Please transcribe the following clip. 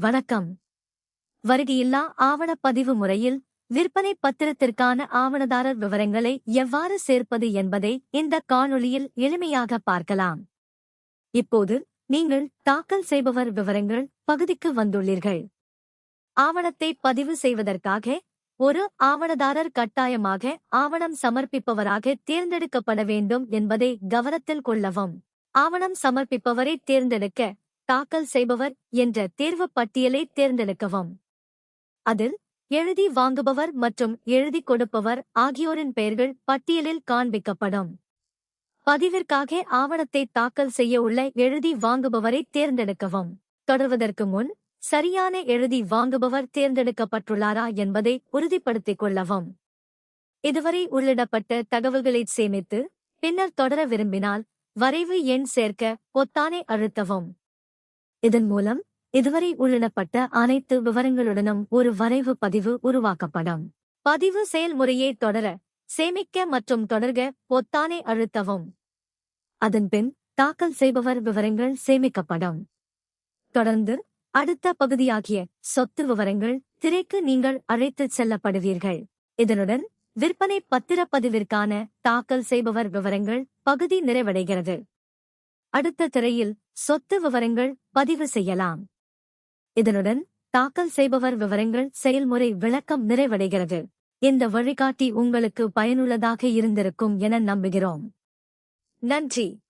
வணக்கம். வருகையில்லா ஆவணப்பதிவு முறையில் விற்பனை பத்திரத்திற்கான ஆவணதாரர் விவரங்களை எவ்வாறு சேர்ப்பது என்பதை இந்த காணொளியில் எளிமையாக பார்க்கலாம். இப்போது நீங்கள் தாக்கல் செய்பவர் விவரங்கள் பகுதிக்கு வந்துள்ளீர்கள். ஆவணத்தை பதிவு செய்வதற்காக ஒரு ஆவணதாரர் கட்டாயமாக ஆவணம் சமர்ப்பிப்பவராக தேர்ந்தெடுக்கப்பட வேண்டும் என்பதை கவனத்தில் கொள்ளவும். ஆவணம் சமர்ப்பிப்பவரை தேர்ந்தெடுக்க தாக்கல் செய்பவர் என்ற தேர்வு பட்டியலை தேர்ந்தெடுக்கவும். அதில் எழுதி வாங்குபவர் மற்றும் எழுதி கொடுப்பவர் ஆகியோரின் பெயர்கள் பட்டியலில் காண்பிக்கப்படும். பதிவிற்காக ஆவணத்தை தாக்கல் செய்ய உள்ள எழுதி வாங்குபவரை தேர்ந்தெடுக்கவும். தொடர்வதற்கு முன் சரியான எழுதி வாங்குபவர் தேர்ந்தெடுக்கப்பட்டுள்ளாரா என்பதை உறுதிப்படுத்திக் கொள்ளவும். இதுவரை உள்ளிடப்பட்ட தகவல்களை சேமித்து பின்னர் தொடர விரும்பினால் வரைவு எண் சேர்க்க பொத்தானை அழுத்தவும். இதன் மூலம் இதுவரை உள்ளிடப்பட்ட அனைத்து விவரங்களுடனும் ஒரு வரைவு பதிவு உருவாக்கப்படும். பதிவு செயல்முறையை தொடர சேமிக்க மற்றும் தொடர்க பொத்தானை அழுத்தவும். அதன்பின் தாக்கல் செய்பவர் விவரங்கள் சேமிக்கப்படும். தொடர்ந்து அடுத்த பகுதியாகிய சொத்து விவரங்கள் திரைக்கு நீங்கள் அழைத்துச் செல்லப்படுவீர்கள். இதனுடன் விற்பனை பத்திரப்பதிவிற்கான தாக்கல் செய்பவர் விவரங்கள் பகுதி நிறைவடைகிறது. அடுத்த திரையில் சொத்து விவரங்கள் பதிவு செய்யலாம். இதனுடன் தாக்கல் செய்பவர் விவரங்கள் செயல்முறை விளக்கம் நிறைவடைகிறது. இந்த வழிகாட்டி உங்களுக்கு பயனுள்ளதாக இருந்திருக்கும் என நம்புகிறோம். நன்றி.